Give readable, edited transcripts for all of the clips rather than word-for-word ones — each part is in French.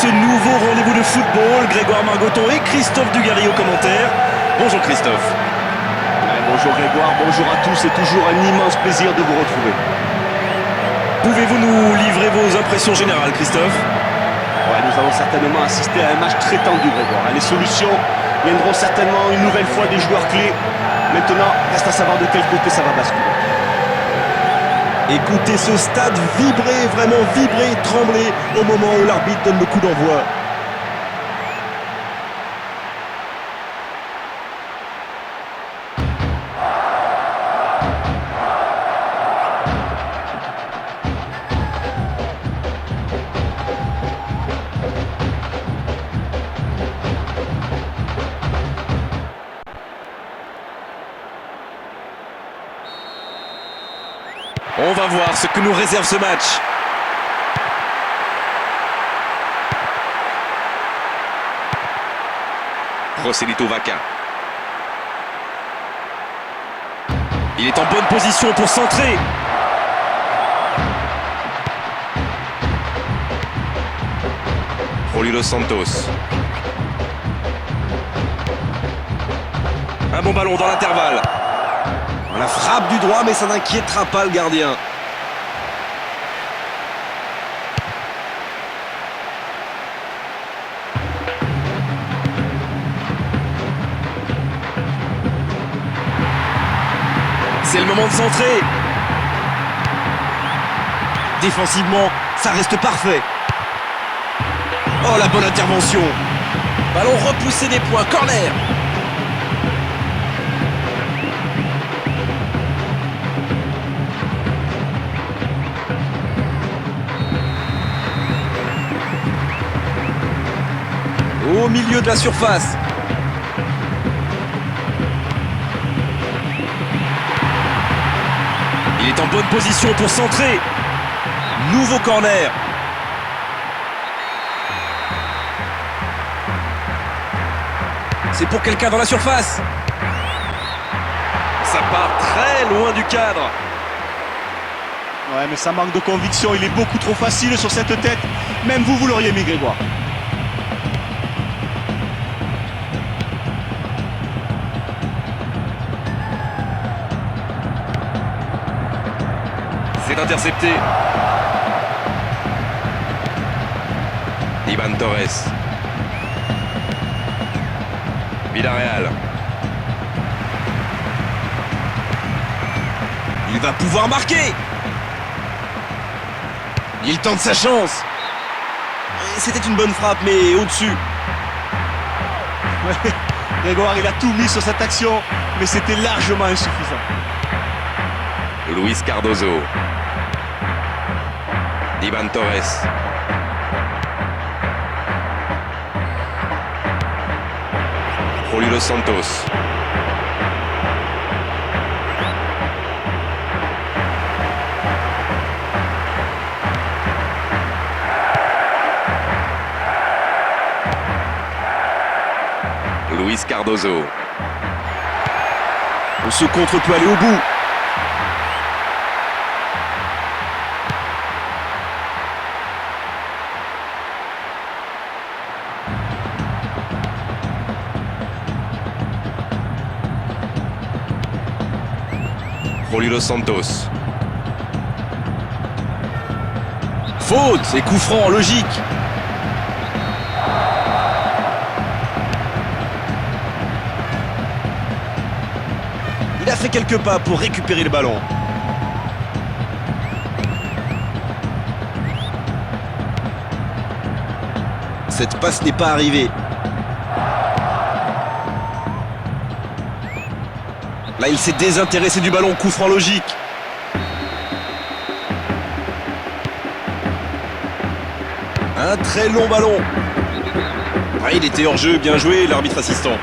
ce nouveau rendez-vous de football. Grégoire Margoton et Christophe Dugarry aux commentaires. Bonjour Christophe. Bonjour Grégoire, bonjour à tous, c'est toujours un immense plaisir de vous retrouver. Pouvez-vous nous livrer vos impressions générales, Christophe? Nous allons certainement assister à un match très tendu, Grégoire. Les solutions viendront certainement une nouvelle fois des joueurs clés. Maintenant, reste à savoir de quel côté ça va basculer. Écoutez ce stade vibrer, vraiment vibrer, trembler au moment où l'arbitre donne le coup d'envoi. On va voir ce que nous réserve ce match. Roselito Vaca. Il est en bonne position pour centrer. Rolly Dos Santos. Un bon ballon dans l'intervalle. La frappe du droit, mais ça n'inquiétera pas le gardien. C'est le moment de centrer. Défensivement, ça reste parfait. Oh, la bonne intervention. Ballon repoussé des points, corner. Au milieu de la surface. Il est en bonne position pour centrer. Nouveau corner. C'est pour quelqu'un dans la surface. Ça part très loin du cadre. Ouais, mais ça manque de conviction. Il est beaucoup trop facile sur cette tête. Même vous l'auriez mis, Grégoire. C'est intercepté. Ivan Torres. Villarreal. Il va pouvoir marquer. Il tente sa chance. C'était une bonne frappe, mais au-dessus. Ouais, Grégoire, il a tout mis sur cette action, mais c'était largement insuffisant. Luis Cardozo. Ivan Torres. Rolly Dos Santos. Luis Cardozo. Ce contre peut aller au bout. Rolly Dos Santos. Faute et coup franc, logique. Il a fait quelques pas pour récupérer le ballon. Cette passe n'est pas arrivée. Là, il s'est désintéressé du ballon, coup franc logique. Un très long ballon. Ouais, il était hors jeu, bien joué, l'arbitre assistant.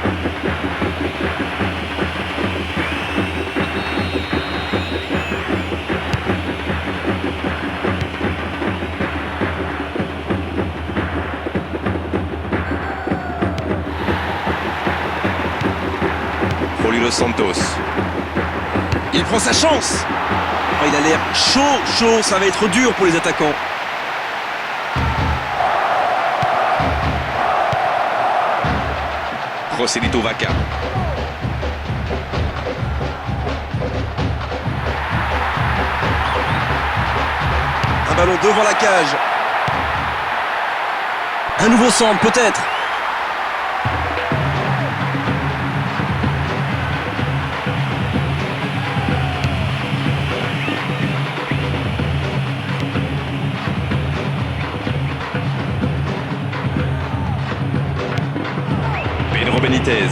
Rolly Dos Santos. Il prend sa chance. Oh, il a l'air chaud, ça va être dur pour les attaquants. Joselito Vaca. Un ballon devant la cage. Un nouveau centre peut-être. Pedro Benitez.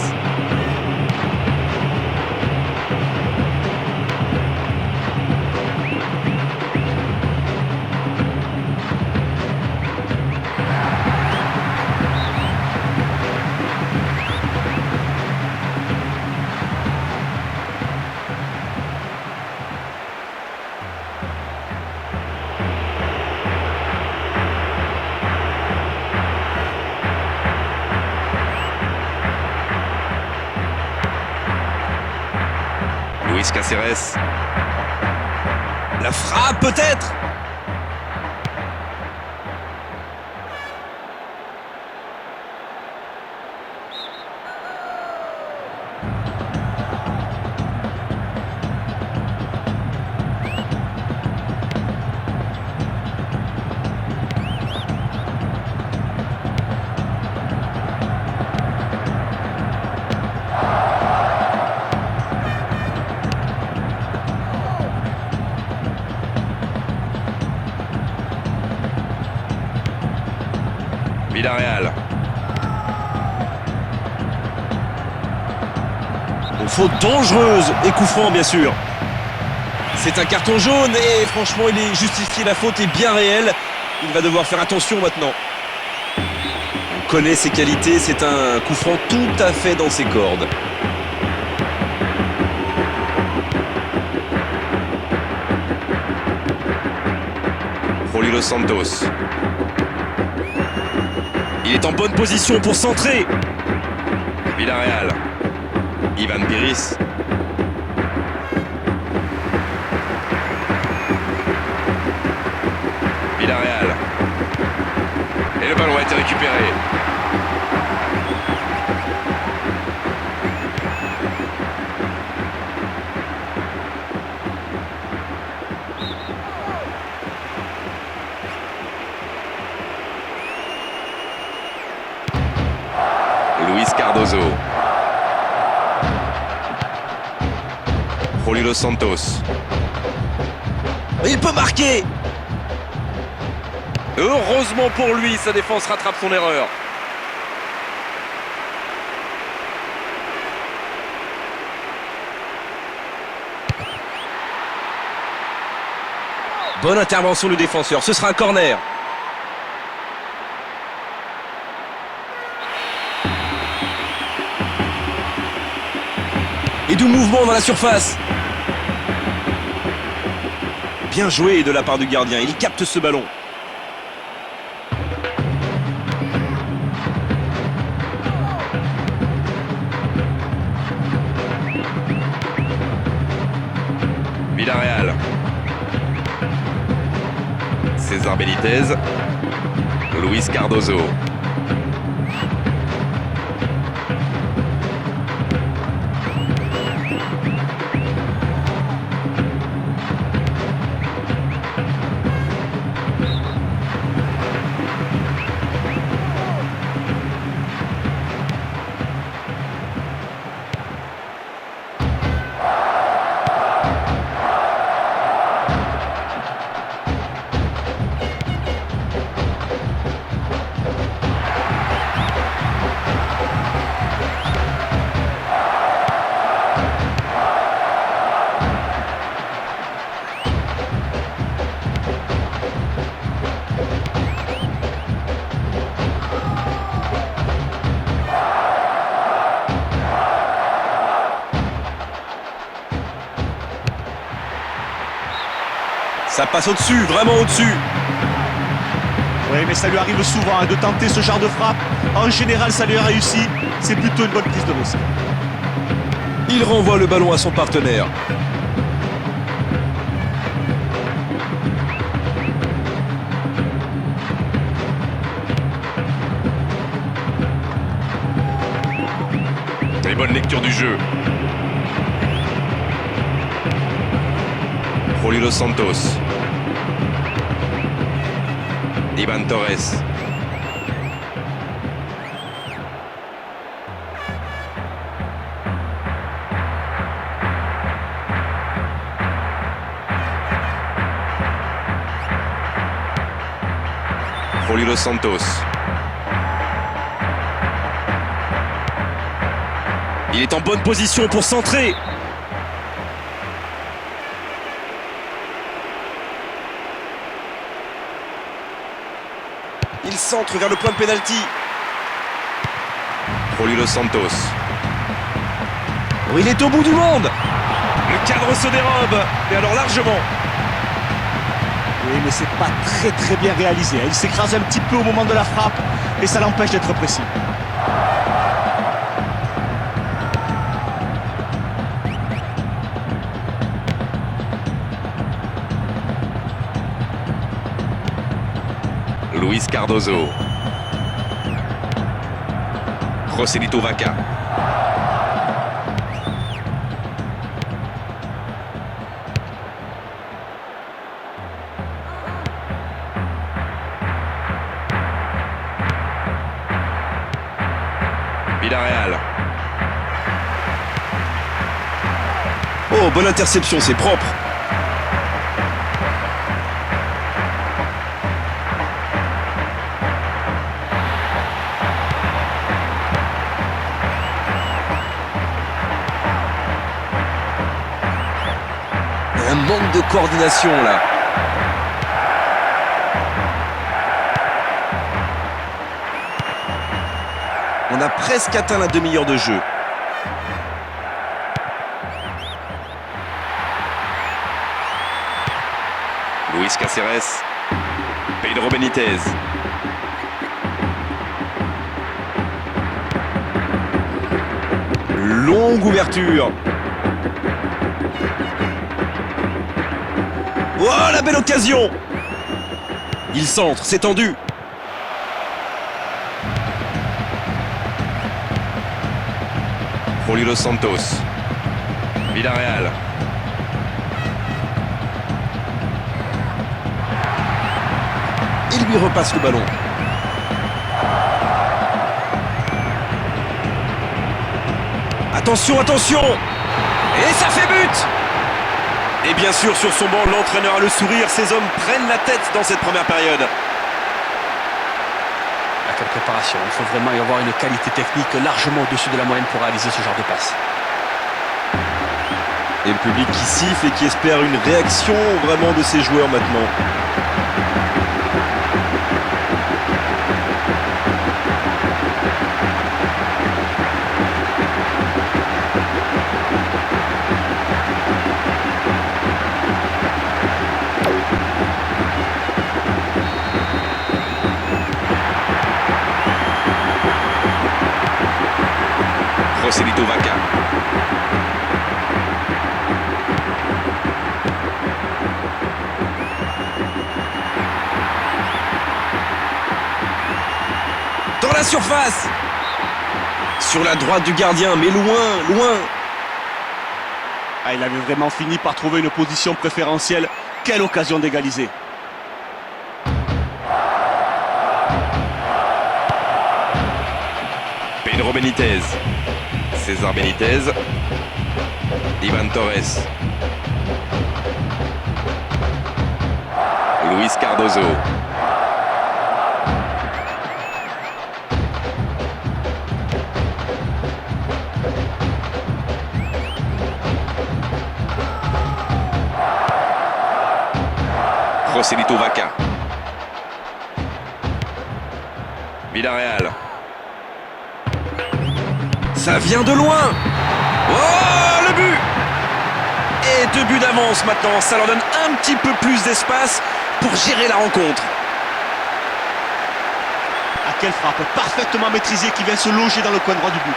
Luis Cáceres. La frappe peut-être. Villarreal. Une faute dangereuse et coup franc bien sûr. C'est un carton jaune et franchement il est justifié, la faute est bien réelle. Il va devoir faire attention maintenant. On connaît ses qualités, c'est un coup franc tout à fait dans ses cordes. Rolly Dos Santos. Il est en bonne position pour centrer. Villarreal. Ivan Piris. Villarreal. Et le ballon a été récupéré. Luis Cardozo. Rolly Dos Santos. Il peut marquer. Heureusement pour lui, sa défense rattrape son erreur. Bonne intervention du défenseur, ce sera un corner. Et du mouvement dans la surface. Bien joué de la part du gardien, il capte ce ballon. Villarreal. César Benitez. Luis Cardozo. Ça passe au-dessus, vraiment au-dessus. Oui, mais ça lui arrive souvent de tenter ce genre de frappe. En général, ça lui a réussi. C'est plutôt une bonne prise de risque. Il renvoie le ballon à son partenaire. bonne lecture du jeu. Julio Dos Santos. Ivan Torres. Julio Dos Santos. Il est en bonne position pour centrer. Il centre vers le point de pénalty. Julio Dos Santos. Oh, il est au bout du monde. Le cadre se dérobe, mais alors largement. Oui, mais c'est pas très bien réalisé. Il s'écrase un petit peu au moment de la frappe et ça l'empêche d'être précis. Luis Cardozo. Joselito Vaca. Villarreal. Oh, bonne interception, c'est propre. Un manque de coordination là. On a presque atteint la demi-heure de jeu. Luis Cáceres. Pedro Benitez. Longue ouverture. Oh, la belle occasion. Il centre, c'est tendu. Julio Dos Santos. Villarreal. Il lui repasse le ballon. Attention, attention. Et ça fait but. Et bien sûr, sur son banc, l'entraîneur a le sourire. Ces hommes prennent la tête dans cette première période. Quelle préparation. Il faut vraiment y avoir une qualité technique largement au-dessus de la moyenne pour réaliser ce genre de passe. Et le public qui siffle et qui espère une réaction vraiment de ces joueurs maintenant. Joselito Vaca. Dans la surface. Sur la droite du gardien, mais loin. Ah, il avait vraiment fini par trouver une position préférentielle. Quelle occasion d'égaliser. Pedro Benitez. César Benitez. Ivan Torres. Luis Cardozo. Joselito Vaca. Villarreal. Ça vient de loin. Oh, le but. Et 2 buts d'avance maintenant. Ça leur donne un petit peu plus d'espace pour gérer la rencontre. Ah, quelle frappe parfaitement maîtrisée qui vient se loger dans le coin droit du but.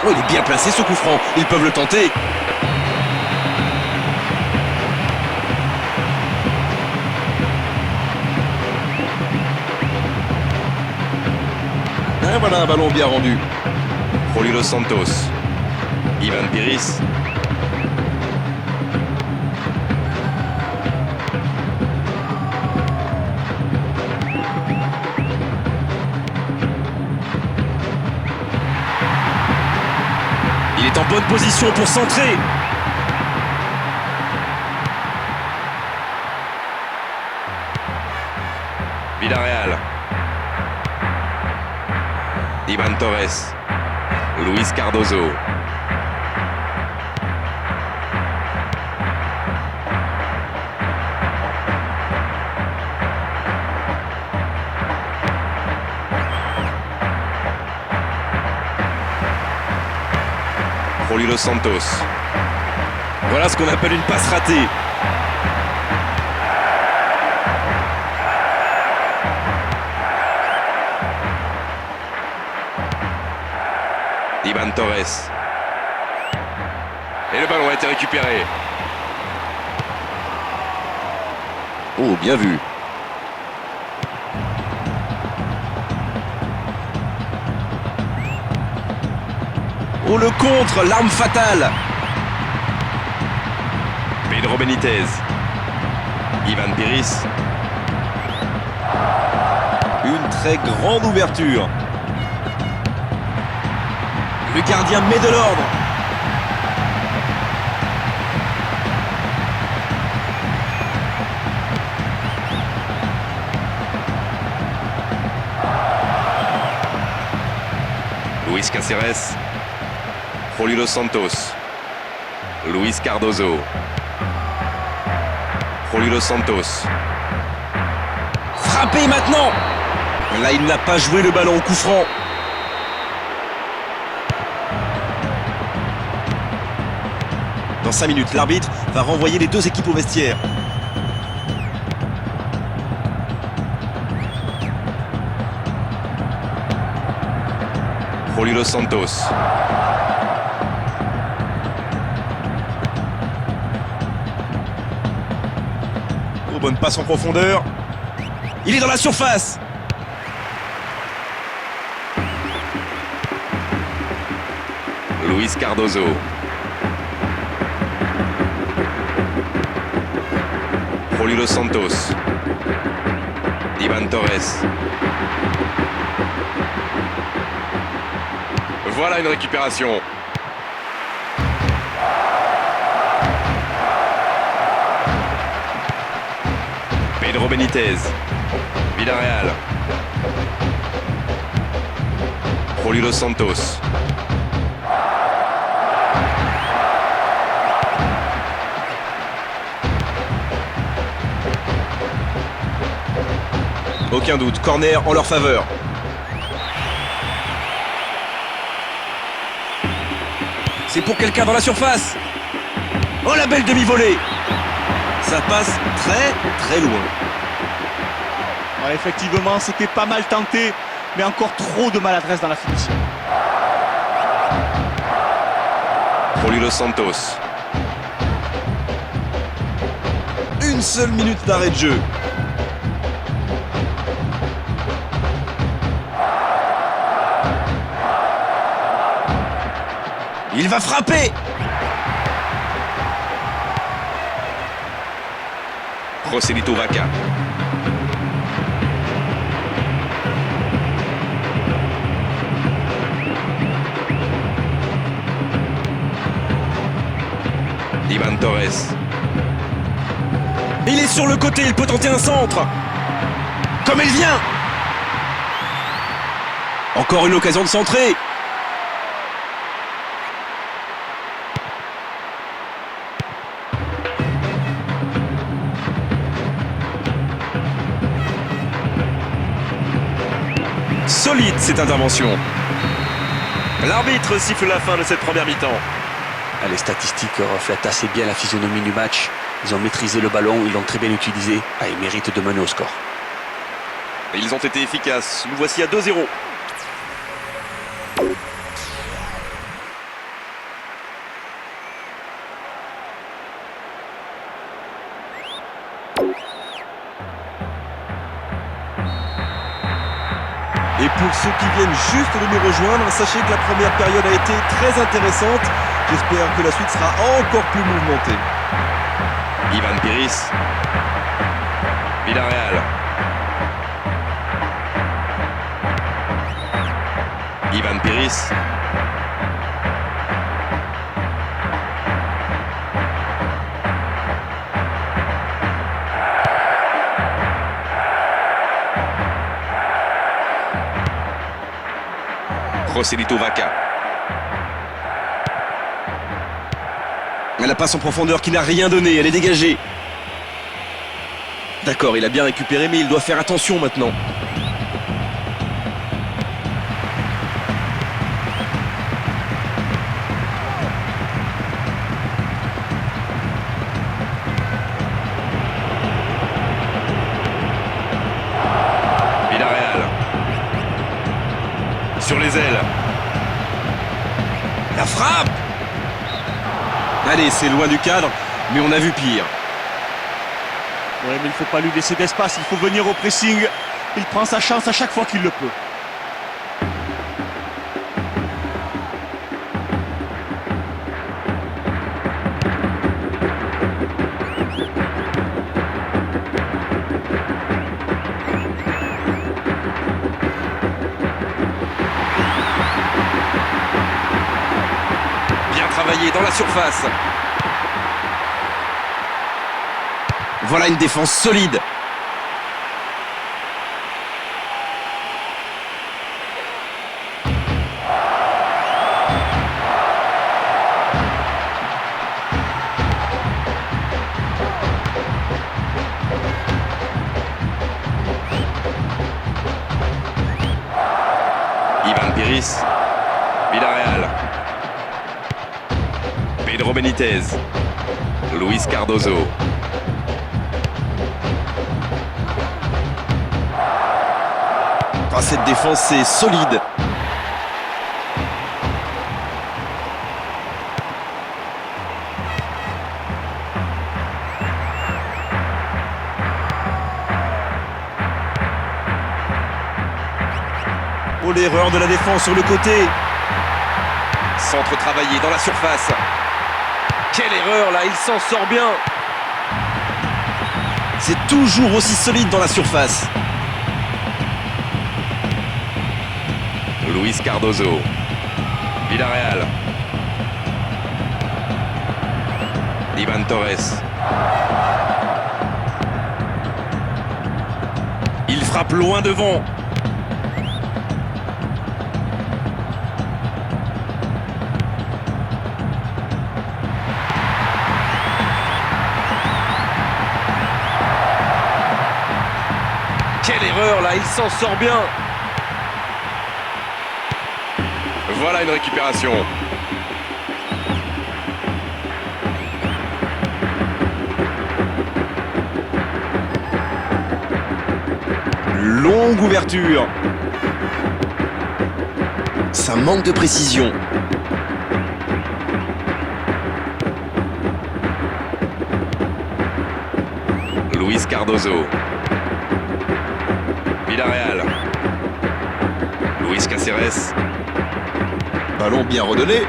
Oh, il est bien placé ce coup franc. Ils peuvent le tenter. Et voilà un ballon bien rendu. Julio Dos Santos. Ivan Piris. Il est en bonne position pour centrer. Villarreal. Ivan Torres. Luis Cardozo. Julio Dos Santos. Voilà ce qu'on appelle une passe ratée. Ivan Torres. Et le ballon a été récupéré. Oh, bien vu. Oh, le contre, l'arme fatale. Pedro Benitez. Ivan Piris. Une très grande ouverture. Le gardien met de l'ordre. Luis Cáceres. Julio Dos Santos. Luis Cardozo. Julio Dos Santos. Frappez maintenant. Là, il n'a pas joué le ballon au coup franc. Dans 5 minutes, l'arbitre va renvoyer les deux équipes au vestiaire. Julio Dos Santos. Oh, bonne passe en profondeur. Il est dans la surface. Luis Cardozo. Julio Dos Santos. Ivan Torres. Voilà une récupération. Pedro Benitez. Villarreal. Julio Dos Santos. Aucun doute, corner en leur faveur. C'est pour quelqu'un dans la surface. Oh, la belle demi-volée. Ça passe très loin. Ouais, effectivement, c'était pas mal tenté, mais encore trop de maladresse dans la finition. Julio Dos Santos. Une seule minute d'arrêt de jeu. Il va frapper. Joselito Vaca. Ivan Torres. Il est sur le côté, il peut tenter un centre. Comme il vient. Encore une occasion de centrer. Solide cette intervention. L'arbitre siffle la fin de cette première mi-temps. Les statistiques reflètent assez bien la physionomie du match. Ils ont maîtrisé le ballon, ils l'ont très bien utilisé. Ils méritent de mener au score. Ils ont été efficaces. Nous voici à 2-0. Et pour ceux qui viennent juste de nous rejoindre, sachez que la première période a été très intéressante. J'espère que la suite sera encore plus mouvementée. Ivan Piris. Villarreal. Ivan Piris. Joselito Vaca. La passe en profondeur qui n'a rien donné, elle est dégagée. D'accord, il a bien récupéré, mais il doit faire attention maintenant. Villarreal. Sur les ailes. La frappe! Allez, c'est loin du cadre, mais on a vu pire. Ouais, mais il ne faut pas lui laisser d'espace, il faut venir au pressing. Il prend sa chance à chaque fois qu'il le peut. Bien travaillé dans la surface. Voilà une défense solide. Ivan Piris. Villarreal. Pedro Benitez. Luis Cardozo. Ah, cette défense est solide. Oh, l'erreur de la défense sur le côté. Centre travaillé dans la surface. Quelle erreur là, il s'en sort bien. C'est toujours aussi solide dans la surface. Luis Cardozo. Villarreal. Ivan Torres. Il frappe loin devant. Quelle erreur là, il s'en sort bien. Voilà une récupération. Longue ouverture. Ça manque de précision. Luis Cardozo. Villarreal. Luis Caceres. Ballon bien redonné.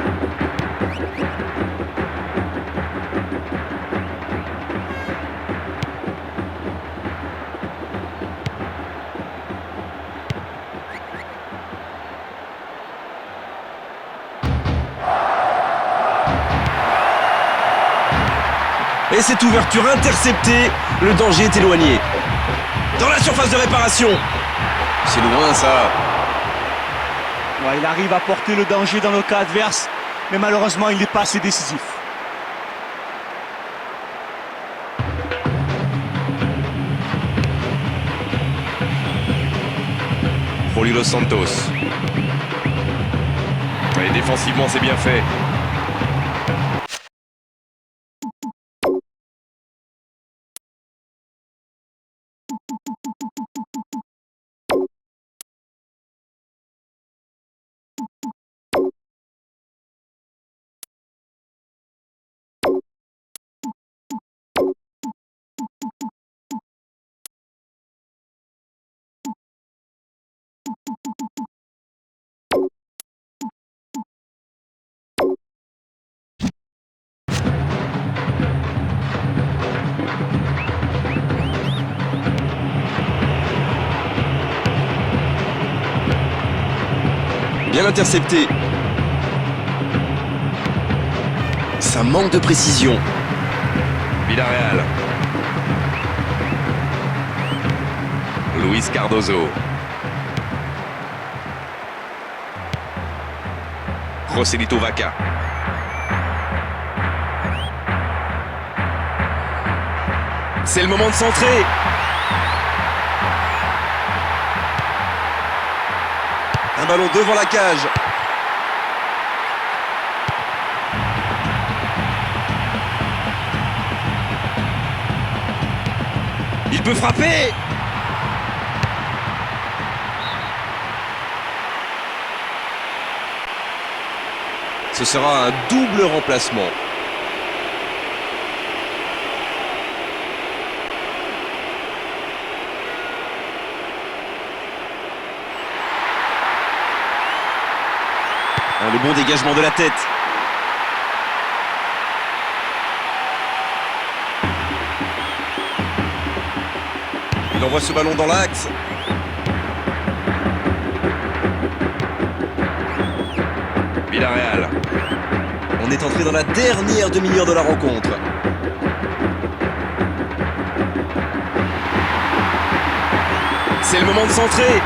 Et cette ouverture interceptée, le danger est éloigné. Dans la surface de réparation. C'est loin ça. Ouais, il arrive à porter le danger dans le cas adverse, mais malheureusement, il n'est pas assez décisif. Rolly Los Santos. Et défensivement, c'est bien fait. Bien intercepté. Ça manque de précision. Villarreal. Luis Cardozo. Joselito Vaca. C'est le moment de centrer. Un ballon devant la cage. Il peut frapper. Ce sera un double remplacement. Le bon dégagement de la tête. Il envoie ce ballon dans l'axe. Villarreal. On est entré dans la dernière demi-heure de la rencontre. C'est le moment de centrer.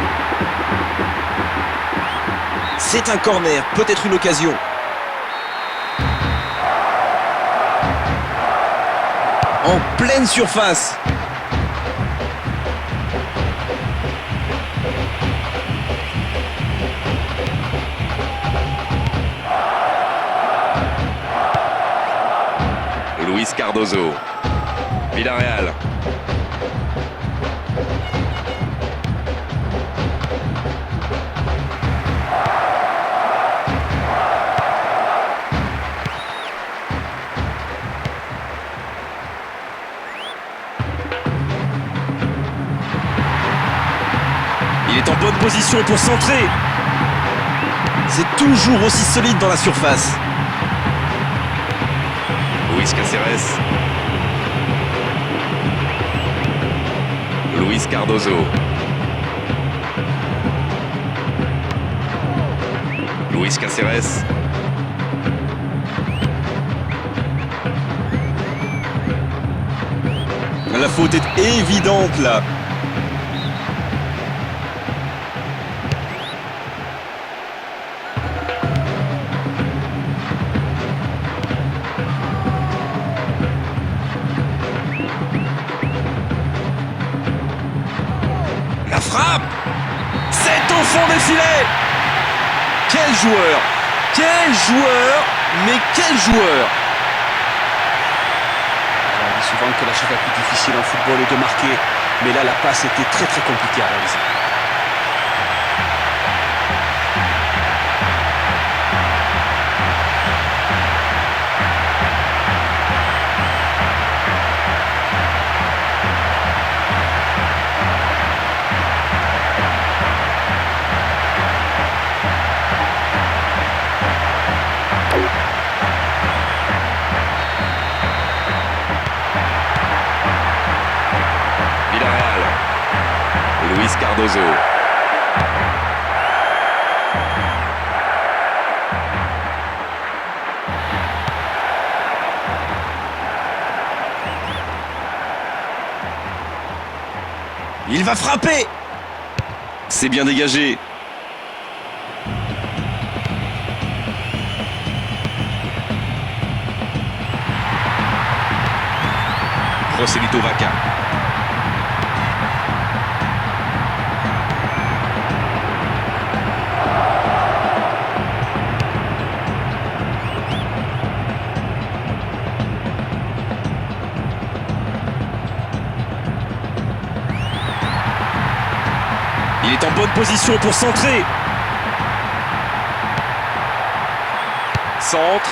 C'est un corner, peut-être une occasion. En pleine surface. Luis Cardozo. Villarreal. Il est en bonne position pour centrer. C'est toujours aussi solide dans la surface. Luis Caceres. Luis Cardozo. Luis Caceres. La faute est évidente là. La frappe. C'est au fond des filets. Quel joueur. Quel joueur. Mais quel joueur. On dit souvent que la chose la plus difficile en football est de marquer, mais là la passe était très très compliquée à réaliser. Villarreal. Luis Cardozo. Il va frapper. C'est bien dégagé. Joselito Vaca. Il est en bonne position pour centrer. Centre.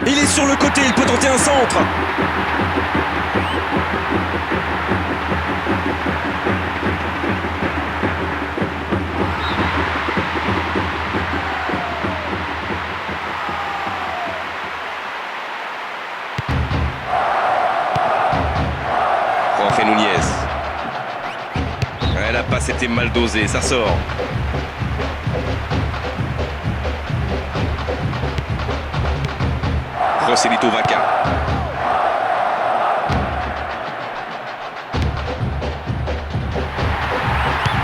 Il est sur le côté, il peut tenter un centre. été mal dosé, ça sort. Rossellito Vaca.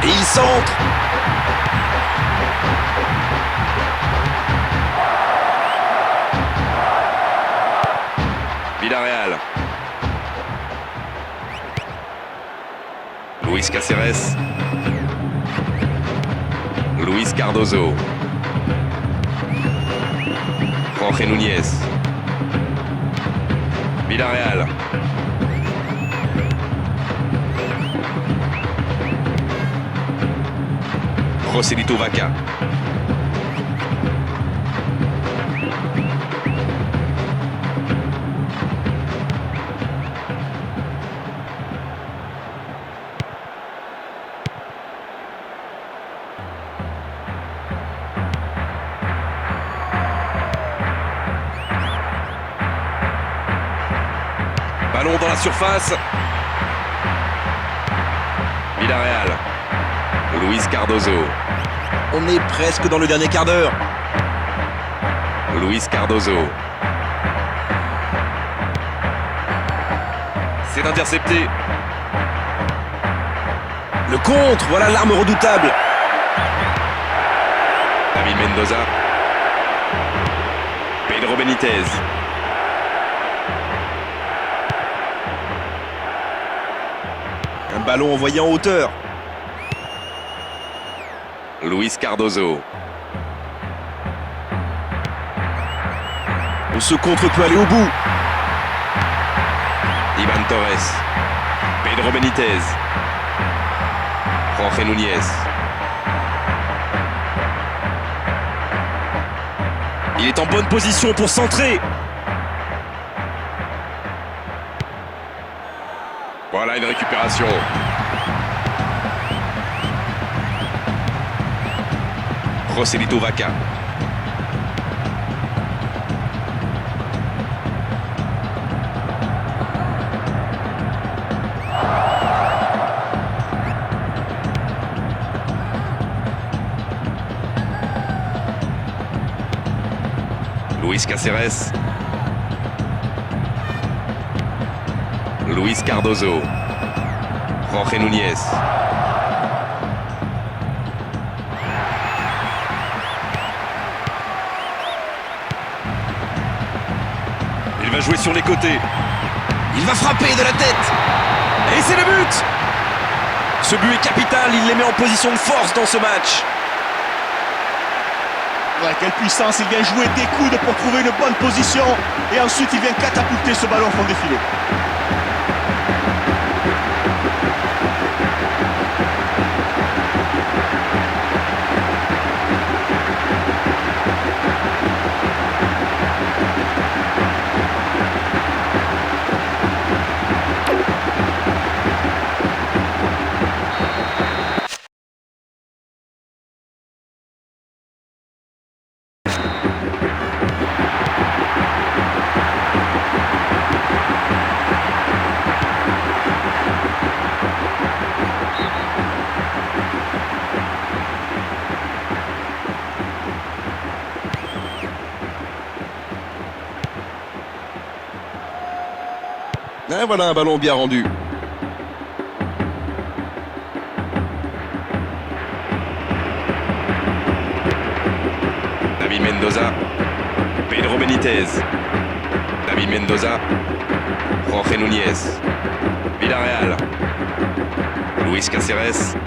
Et il centre. Villarreal. Luis Cáceres. Luis Cardozo. Jorge Núñez. Villarreal. Rossellito Vaca. Ballon dans la surface. Villarreal. Luis Cardozo. On est presque dans le dernier quart d'heure. Luis Cardozo. C'est intercepté. Le contre, voilà l'arme redoutable. David Mendoza. Pedro Benitez. Un ballon envoyé en hauteur. Luis Cardozo. Ce contre peut aller au bout. Ivan Torres. Pedro Benitez. Jorge Núñez. Il est en bonne position pour centrer. Voilà une récupération. Rossellito Vaca. Luis Cáceres. Luis Cardozo. Jorge Núñez. Il va jouer sur les côtés. Il va frapper de la tête. Et c'est le but. Ce but est capital, il les met en position de force dans ce match. Ouais, quelle puissance, il vient jouer des coudes pour trouver une bonne position et ensuite il vient catapulter ce ballon au fond des filets. Et voilà un ballon bien rendu. David Mendoza. Pedro Benitez. David Mendoza. Jorge Núñez. Villarreal. Luis Cáceres.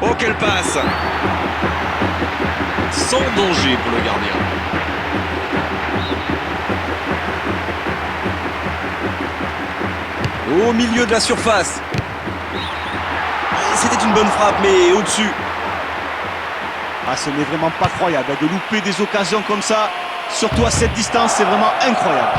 Oh, quelle passe! Sans danger pour le gardien. Au milieu de la surface. C'était une bonne frappe, mais au-dessus. Ah, ce n'est vraiment pas croyable. De louper des occasions comme ça, surtout à cette distance, c'est vraiment incroyable.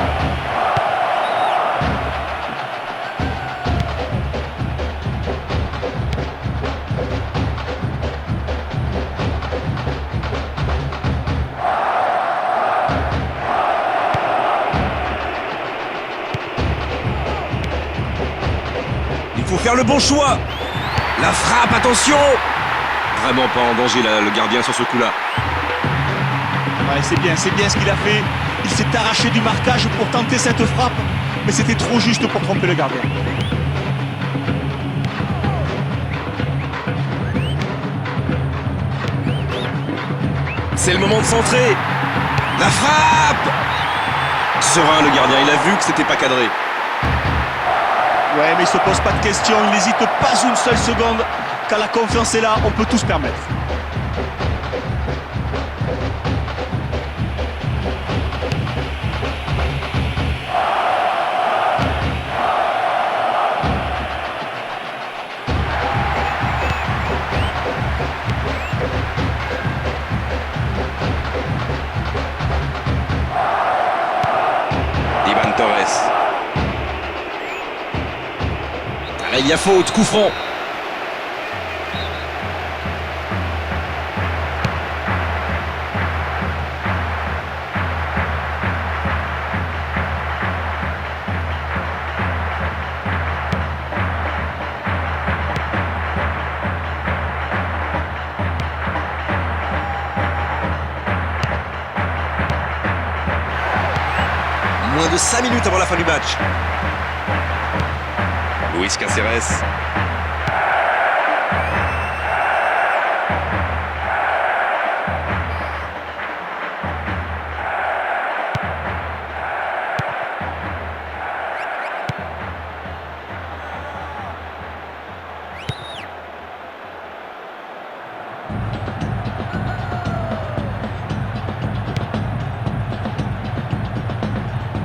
Il faut faire le bon choix. La frappe, attention. Vraiment pas en danger là, le gardien sur ce coup-là. Ouais, c'est bien ce qu'il a fait. Il s'est arraché du marquage pour tenter cette frappe, mais c'était trop juste pour tromper le gardien. C'est le moment de centrer. La frappe. Serein le gardien, il a vu que c'était pas cadré. Ouais, mais il se pose pas de questions, il n'hésite pas une seule seconde. Quand la confiance est là, on peut tout se permettre. Ivan Torres. Allez, il y a faute, coup franc. Moins de 5 minutes avant la fin du match. Luis Cáceres.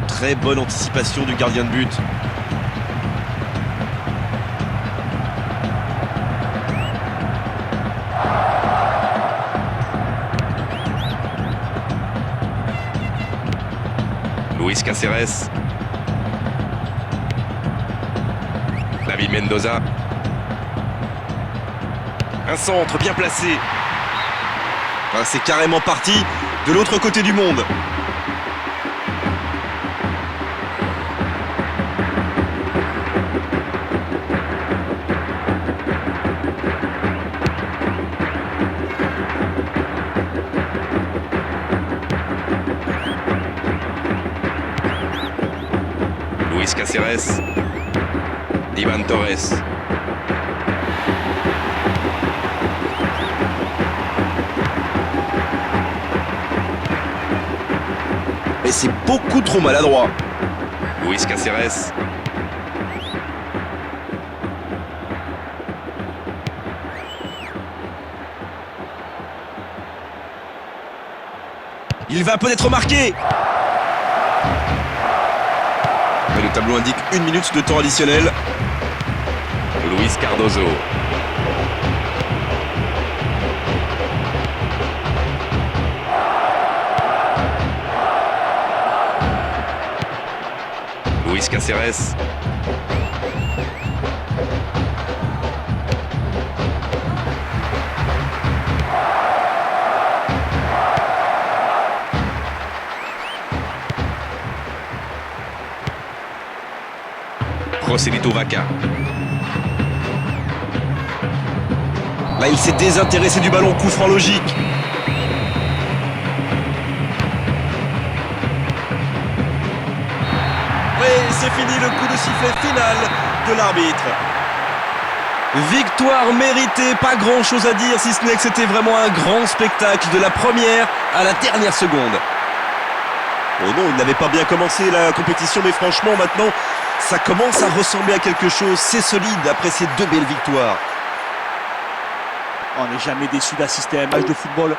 Très bonne anticipation du gardien de but. Luis Cáceres. David Mendoza. Un centre bien placé. Ah, c'est carrément parti de l'autre côté du monde. Luis Cáceres. Ivan Torres. Et c'est beaucoup trop maladroit. Luis Cáceres. Il va peut-être marquer. Mais le tableau indique 1 minute de temps additionnel. Luis Cardozo. Luis Cáceres. Joselito Vaca. Là, il s'est désintéressé du ballon, coup franc logique. Et c'est fini le coup de sifflet final de l'arbitre. Victoire méritée, pas grand chose à dire si ce n'est que c'était vraiment un grand spectacle de la première à la dernière seconde. Oh non, il n'avait pas bien commencé la compétition, mais franchement maintenant ça commence à ressembler à quelque chose. C'est solide après ces 2 belles victoires. On n'est jamais déçu d'assister à un match de football.